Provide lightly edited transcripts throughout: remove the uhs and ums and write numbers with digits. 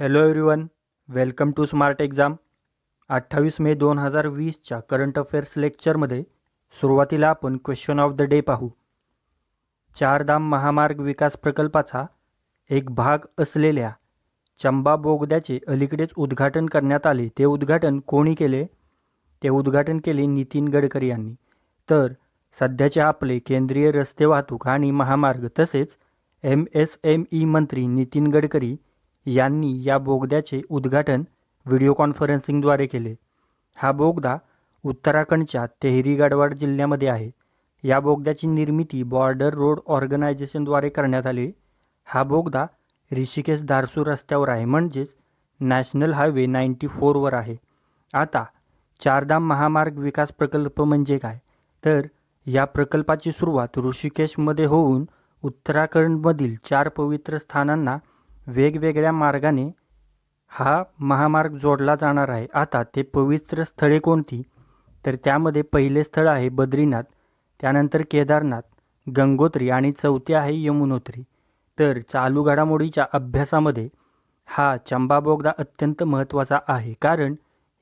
Hello everyone, welcome to smart exam. 28 May 2020च्या current affairs लेक्चरमध्ये सुरुवातीला आपण क्वेश्चन ऑफ द डे पाहू. चारधाम महामार्ग विकास प्रकल्पाचा एक भाग असलेल्या चंबा बोगद्याचे अलीकडेच उद्घाटन करण्यात आले. ते उद्घाटन कोणी केले? ते उद्घाटन केले नितीन गडकरी यांनी. तर सध्याचे आपले केंद्रीय रस्ते वाहतूक आणि महामार्ग तसेच MSME मंत्री नितीन गडकरी यांनी या बोगद्याचे उद्घाटन व्हिडिओ कॉन्फरन्सिंगद्वारे केले. हा बोगदा उत्तराखंडच्या तेहरी गढवाल जिल्ह्यामध्ये आहे. या बोगद्याची निर्मिती बॉर्डर रोड ऑर्गनायझेशनद्वारे करण्यात आली. हा बोगदा ऋषिकेश धारसूर रस्त्यावर आहे, म्हणजेच नॅशनल हायवे 94 वर आहे. आता चारधाम महामार्ग विकास प्रकल्प म्हणजे काय? तर या प्रकल्पाची सुरुवात ऋषिकेशमध्ये होऊन उत्तराखंडमधील 4 पवित्र स्थानांना वेगवेगळ्या मार्गाने हा महामार्ग जोडला जाणार आहे. आता ते पवित्र स्थळे कोणती? तर त्यामध्ये पहिले स्थळ आहे बद्रीनाथ, त्यानंतर केदारनाथ, गंगोत्री आणि चौथे आहे यमुनोत्री. तर चालू घडामोडीच्या अभ्यासामध्ये हा चंबा बोगदा अत्यंत महत्त्वाचा आहे, कारण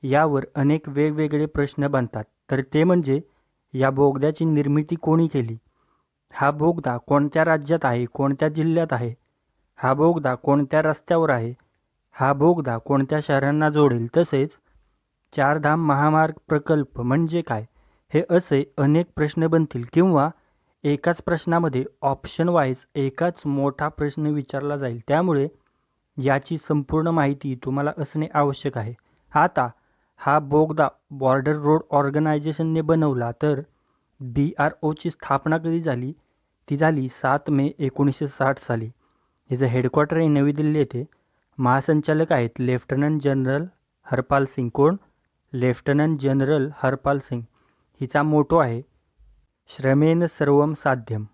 यावर अनेक वेगवेगळे प्रश्न बनतात. तर ते म्हणजे या बोगद्याची निर्मिती कोणी केली? हा बोगदा कोणत्या राज्यात आहे? कोणत्या जिल्ह्यात आहे? हा बोगदा कोणत्या रस्त्यावर आहे? हा बोगदा कोणत्या शहरांना जोडेल? तसेच चारधाम महामार्ग प्रकल्प म्हणजे काय? हे असे अनेक प्रश्न बनतील, किंवा एकाच प्रश्नामध्ये ऑप्शन वाईज एकाच मोठा प्रश्न विचारला जाईल. त्यामुळे याची संपूर्ण माहिती तुम्हाला असणे आवश्यक आहे. आता हा बोगदा बॉर्डर रोड ऑर्गनायझेशनने बनवला. तर BROची स्थापना कधी झाली? ती झाली 7 मे 1960 साली. हिचं हेडक्वार्टर आहे नवी दिल्ली येथे. महासंचालक आहेत लेफ्टनंट जनरल हरपाल सिंग. कोण? Lieutenant general Harpal Singh. हिचा मोटो आहे श्रमेन सर्वम साध्यम.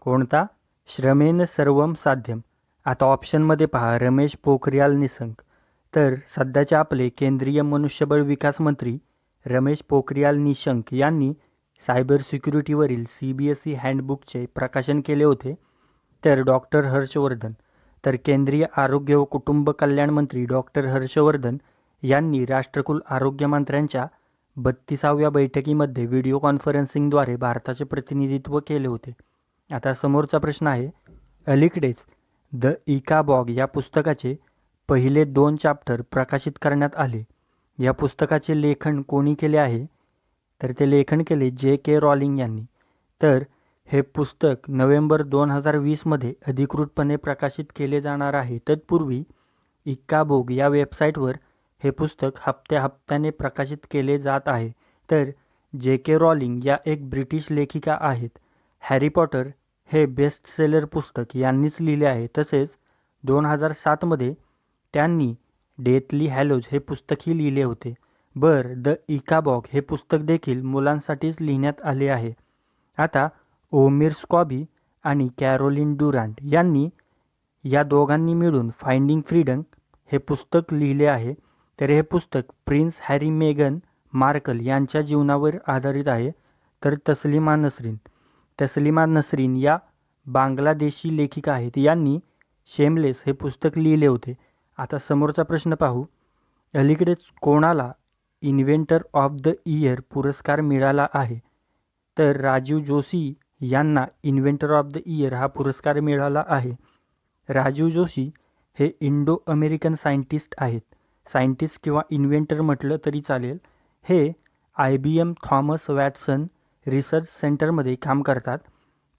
कोणता? श्रमेन सर्वम साध्यम. आता ऑप्शनमध्ये पहा रमेश पोखरियाल निशंक. तर सध्याचे आपले केंद्रीय मनुष्यबळ विकास मंत्री रमेश पोखरियाल निशंक यांनी सायबर सिक्युरिटीवरील CBSE हँडबुकचे प्रकाशन केले होते. तर डॉक्टर हर्षवर्धन, तर केंद्रीय आरोग्य व कुटुंब कल्याण मंत्री डॉक्टर हर्षवर्धन यांनी राष्ट्रकुल आरोग्य मंत्र्यांच्या 32व्या बैठकीमध्ये व्हिडिओ कॉन्फरन्सिंगद्वारे भारताचे प्रतिनिधित्व केले होते. आता समोरचा प्रश्न आहे, अलीकडेच द इकाबॉग या पुस्तकाचे पहिले 2 चॅप्टर प्रकाशित करण्यात आले. या पुस्तकाचे लेखन कोणी केले आहे? तर ते लेखन केले JK रॉलिंग यांनी. तर हे पुस्तक नोव्हेंबर 2020 मध्ये अधिकृतपणे प्रकाशित केले जाणार आहे. तत्पूर्वी इकाबोग या वेबसाईटवर हे पुस्तक हप्त्याने प्रकाशित केले जात आहे. तर JK रॉलिंग या एक ब्रिटिश लेखिका आहेत. हॅरी पॉटर हे बेस्ट सेलर पुस्तक यांनीच लिहिले आहे. तसेच 2007 मध्ये त्यांनी डेथली हॅलोज हे पुस्तकही लिहिले होते. द इकाबॉग हे पुस्तक देखील मुलांसाठीच लिहिण्यात आले आहे. आता ओमिर स्कॉबी आणि कॅरोलिन ड्युरॅन्ट यांनी या दोघांनी मिळून फाइंडिंग फ्रीडम हे पुस्तक लिहिले आहे. तर हे पुस्तक प्रिन्स हॅरी मेगन मार्कल यांच्या जीवनावर आधारित आहे. तर तस्लिमा नसरीन या बांगलादेशी लेखिका आहेत. यांनी शेमलेस हे पुस्तक लिहिले होते. आता समोरचा प्रश्न पाहू, अलीकडेच कोणाला इन्व्हेंटर ऑफ द इयर पुरस्कार मिळाला आहे? तर राजीव जोशी यांना इन्व्हेंटर ऑफ द इयर हा पुरस्कार मिळाला आहे. राजीव जोशी हे इंडो अमेरिकन सायंटिस्ट आहेत. सायंटिस्ट किंवा इन्व्हेंटर म्हटलं तरी चालेल. हे IBM थॉमस वॅटसन रिसर्च सेंटरमध्ये काम करतात.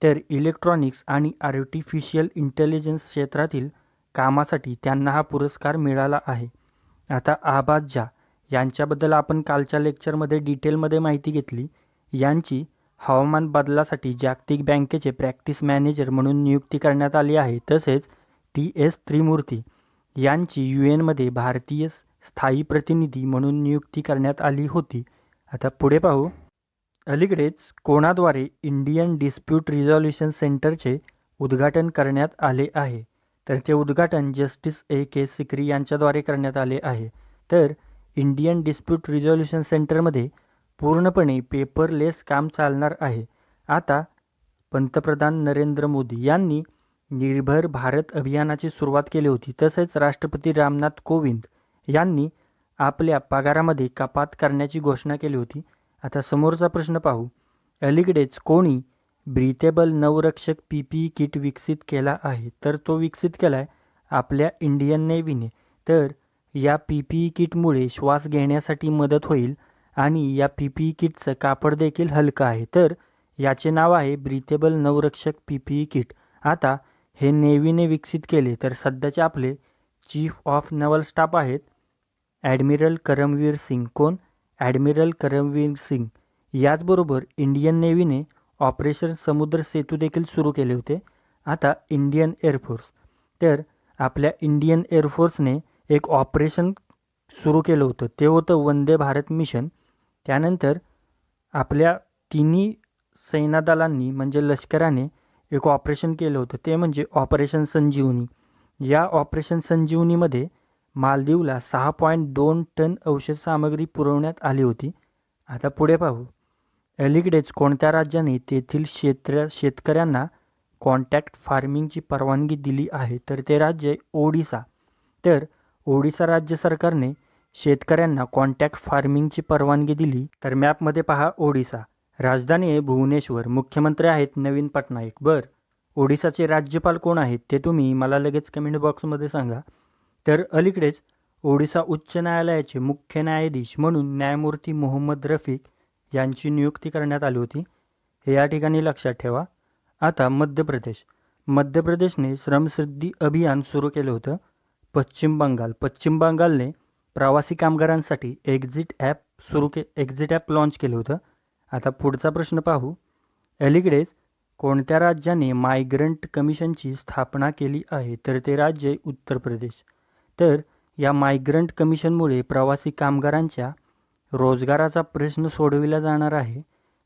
तर इलेक्ट्रॉनिक्स आणि आर्टिफिशियल इंटेलिजन्स क्षेत्रातील कामासाठी त्यांना हा पुरस्कार मिळाला आहे. आता आबाद झा यांच्याबद्दल आपण कालच्या लेक्चरमध्ये डिटेलमध्ये माहिती घेतली. यांची हवामान बदलासाठी जागतिक बँकेचे प्रॅक्टिस मॅनेजर म्हणून नियुक्ती करण्यात आली आहे. तसेच TS त्रिमूर्ती यांची UN मध्ये भारतीय स्थायी प्रतिनिधी म्हणून नियुक्ती करण्यात आली होती. आता पुढे पाहू, अलीकडेच कोणाद्वारे इंडियन डिस्प्यूट रिझॉल्युशन सेंटरचे उद्घाटन करण्यात आले आहे? तर ते उद्घाटन जस्टिस AK सिकरी यांच्याद्वारे करण्यात आले आहे. तर इंडियन डिस्प्यूट रिझॉल्युशन सेंटरमध्ये पूर्णपणे पेपरलेस काम चालणार आहे. आता पंतप्रधान नरेंद्र मोदी यांनी निर्भर भारत अभियानाची सुरुवात केली होती. तसेच राष्ट्रपती रामनाथ कोविंद यांनी आपल्या पगारामध्ये कपात करण्याची घोषणा केली होती. आता समोरचा प्रश्न पाहू. अलीकडेच कोणी ब्रीथेबल नवरक्षक PPE किट विकसित केला आहे? तर तो विकसित केला आहे आपल्या इंडियन नेव्हीने. तर या PPE किटमुळे श्वास घेण्यासाठी मदत होईल आणि या PPE किटचं कापड देखील हलकं आहे. तर याचे नाव आहे ब्रीथेबल नवरक्षक PPE किट. आता हे नेव्हीने विकसित केले. तर सध्याचे आपले चीफ ऑफ नवल स्टाफ आहेत ॲडमिरल करमवीर सिंग. कोण? ॲडमिरल करमवीर सिंग. याचबरोबर इंडियन नेव्हीने ऑपरेशन समुद्र सेतू देखील सुरू केले होते. आता इंडियन एअरफोर्स. तर आपल्या इंडियन एअरफोर्सने एक ऑपरेशन सुरू केलं होतं. ते होतं वंदे भारत मिशन. त्यानंतर आपल्या तिन्ही सेनादलांनी म्हणजे लष्कराने एक ऑपरेशन केलं होतं. ते म्हणजे ऑपरेशन संजीवनी. या ऑपरेशन संजीवनीमध्ये मालदीवला 6.2 टन औषध सामग्री पुरवण्यात आली होती. आता पुढे पाहू. अलीकडेच कोणत्या राज्याने तेथील शेतकऱ्यांना कॉन्ट्रॅक्ट फार्मिंगची परवानगी दिली आहे? तर ते राज्य आहे ओडिसा. तर ओडिसा राज्य सरकारने शेतकऱ्यांना कॉन्ट्रॅक्ट फार्मिंगची परवानगी दिली. तर मॅपमध्ये पहा ओडिसा. राजधानी आहे भुवनेश्वर. मुख्यमंत्री आहेत नवीन पटनायक. ओडिसाचे राज्यपाल कोण आहेत ते तुम्ही मला लगेच कमेंट बॉक्समध्ये सांगा. तर अलीकडेच ओडिसा उच्च न्यायालयाचे मुख्य न्यायाधीश म्हणून न्यायमूर्ती मोहम्मद रफिक यांची नियुक्ती करण्यात आली होती. हे या ठिकाणी लक्षात ठेवा. आता मध्य प्रदेश. मध्य प्रदेशने श्रमसिद्धी अभियान सुरू केलं होतं. पश्चिम बंगालने प्रवासी कामगारांसाठी एक्झिट ॲप लॉन्च केलं होतं. आता पुढचा प्रश्न पाहू. अलीकडेच कोणत्या राज्याने मायग्रंट कमिशनची स्थापना केली आहे? तर ते राज्य आहे उत्तर प्रदेश. तर या मायग्रंट कमिशनमुळे प्रवासी कामगारांच्या रोजगाराचा प्रश्न सोडविला जाणार आहे.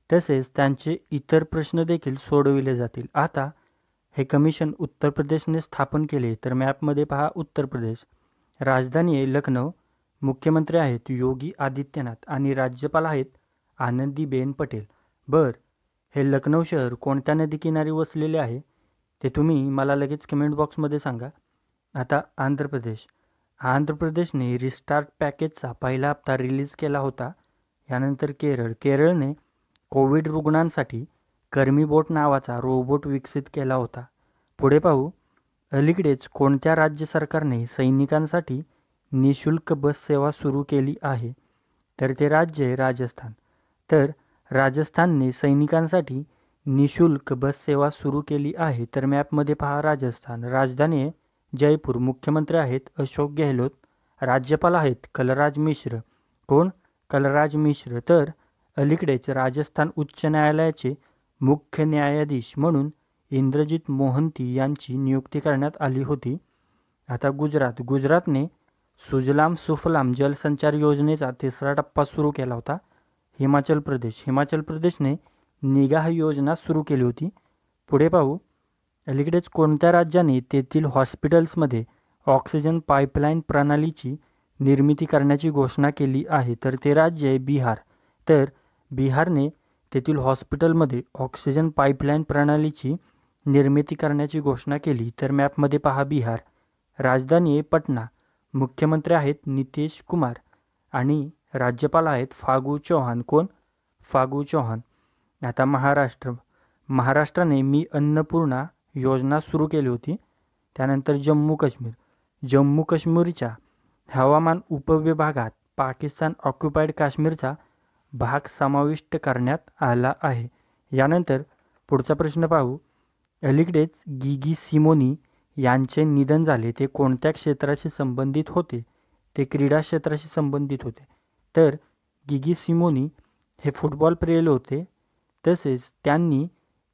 तसेच त्यांचे इतर प्रश्न देखील सोडविले जातील. आता हे कमिशन उत्तर प्रदेशने स्थापन केले. तर मॅपमध्ये पहा उत्तर प्रदेश. राजधानी आहे लखनौ. मुख्यमंत्री आहेत योगी आदित्यनाथ आणि राज्यपाल आहेत आनंदीबेन पटेल. हे लखनौ शहर कोणत्या नदीकिनारी वसलेले आहे ते तुम्ही मला लगेच कमेंट बॉक्समध्ये सांगा. आता आंध्र प्रदेश. आंध्र प्रदेशने रिस्टार्ट पॅकेजचा पहिला हप्ता रिलीज केला होता. यानंतर केरळने कोविड रुग्णांसाठी कर्मीबोट नावाचा रोबोट विकसित केला होता. पुढे पाहू. अलीकडेच कोणत्या राज्य सरकारने सैनिकांसाठी निशुल्क बस सेवा सुरू केली आहे? तर ते राज्य आहे राजस्थान. तर राजस्थानने सैनिकांसाठी निशुल्क बस सेवा सुरू केली आहे. तर मॅपमध्ये पहा राजस्थान. राजधानी आहे जयपूर. मुख्यमंत्री आहेत अशोक गेहलोत. राज्यपाल आहेत कलराज मिश्र. कोण? कलराज मिश्र. तर अलीकडेच राजस्थान उच्च न्यायालयाचे मुख्य न्यायाधीश म्हणून इंद्रजित मोहंती यांची नियुक्ती करण्यात आली होती. आता गुजरातने सुजलाम सुफलाम जलसंचार योजनेचा तिसरा टप्पा सुरू केला होता. हिमाचल प्रदेशने निगाह योजना सुरू केली होती. पुढे पाहू. अलीकडेच कोणत्या राज्याने तेथील हॉस्पिटल्समध्ये ऑक्सिजन पाईपलाईन प्रणालीची निर्मिती करण्याची घोषणा केली आहे? तर ते राज्य आहे बिहार. तर बिहारने तेथील हॉस्पिटलमध्ये ऑक्सिजन पाईपलाईन प्रणालीची निर्मिती करण्याची घोषणा केली. तर मॅपमध्ये पहा बिहार. राजधानी आहे पटना. मुख्यमंत्री आहेत नितीश कुमार आणि राज्यपाल आहेत फागू चौहान. कोण? फागू चौहान. आता महाराष्ट्राने मी अन्नपूर्णा योजना सुरू केली होती. त्यानंतर जम्मू काश्मीरच्या हवामान उपविभागात पाकिस्तान ऑक्युपाईड काश्मीरचा भाग समाविष्ट करण्यात आला आहे. यानंतर पुढचा प्रश्न पाहू. अलीकडेच गिगी सिमोनी यांचे निधन झाले. ते कोणत्या क्षेत्राशी संबंधित होते? ते क्रीडा क्षेत्राशी संबंधित होते. तर गिगी सिमोनी हे फुटबॉल प्रिय होते. तसेच त्यांनी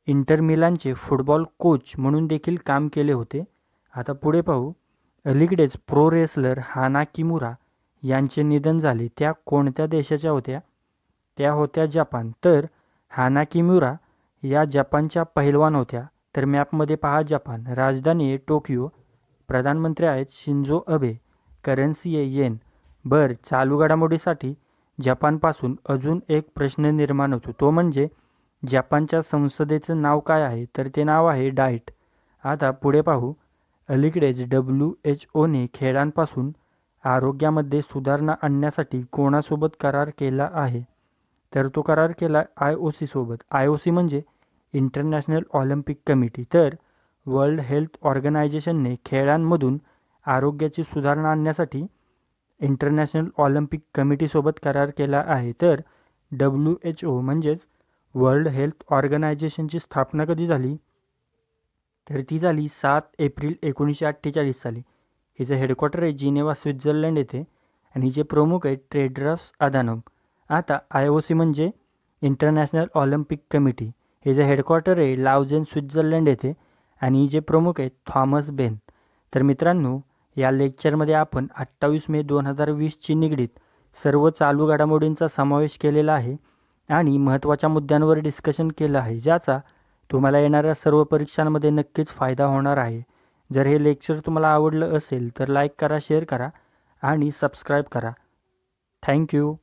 इंटर मिलानचे फुटबॉल कोच म्हणून देखील काम केले होते. आता पुढे पाहू. अलीकडेच प्रो रेसलर हाना किमुरा यांचे निधन झाले. त्या कोणत्या देशाच्या होत्या? त्या होत्या जपान. तर हाना किमुरा या जपानच्या पहिलवान होत्या. तर मॅपमध्ये पहा जपान. राजधानी आहे टोकियो. प्रधानमंत्री आहेत शिंजो अबे. करन्सी आहे येन. चालू घडामोडीसाठी जपानपासून अजून एक प्रश्न निर्माण होतो. तो म्हणजे जपानच्या संसदेचं नाव काय आहे? तर ते नाव आहे डाएट. आता पुढे पाहू. अलीकडेच WHO ने खेळांपासून आरोग्यामध्ये सुधारणा आणण्यासाठी कोणासोबत करार केला आहे? तर तो करार केला IOC सोबत. IOC म्हणजे इंटरनॅशनल ऑलिम्पिक कमिटी. तर वर्ल्ड हेल्थ ऑर्गनायझेशनने खेळांमधून आरोग्याची सुधारणा आणण्यासाठी इंटरनॅशनल ऑलिम्पिक कमिटीसोबत करार केला आहे. तर WHO म्हणजेच वर्ल्ड हेल्थ ऑर्गनायझेशनची स्थापना कधी झाली? तर ती झाली 7 एप्रिल 1948 साली. हिचं हेडक्वार्टर आहे जिनेवा, स्वित्झर्लंड येथे आणि हिचे प्रमुख आहेत टेड्रस अधानोम. आता IOC म्हणजे इंटरनॅशनल ऑलिम्पिक कमिटी. हिचं हेडक्वार्टर आहे लाउजेन, स्वित्झर्लंड येथे आणि हिचे प्रमुख आहेत थॉमस बेन. तर मित्रांनो, या लेक्चरमध्ये आपण 28 मे 2020ची निगडीत सर्व चालू घडामोडींचा समावेश केलेला आहे आणि महत्त्वाच्या मुद्द्यांवर डिस्कशन केलं आहे, ज्याचा तुम्हाला येणाऱ्या सर्व परीक्षांमध्ये नक्कीच फायदा होणार आहे. जर हे लेक्चर तुम्हाला आवडलं असेल तर लाईक करा, शेअर करा आणि सबस्क्राईब करा. थँक्यू.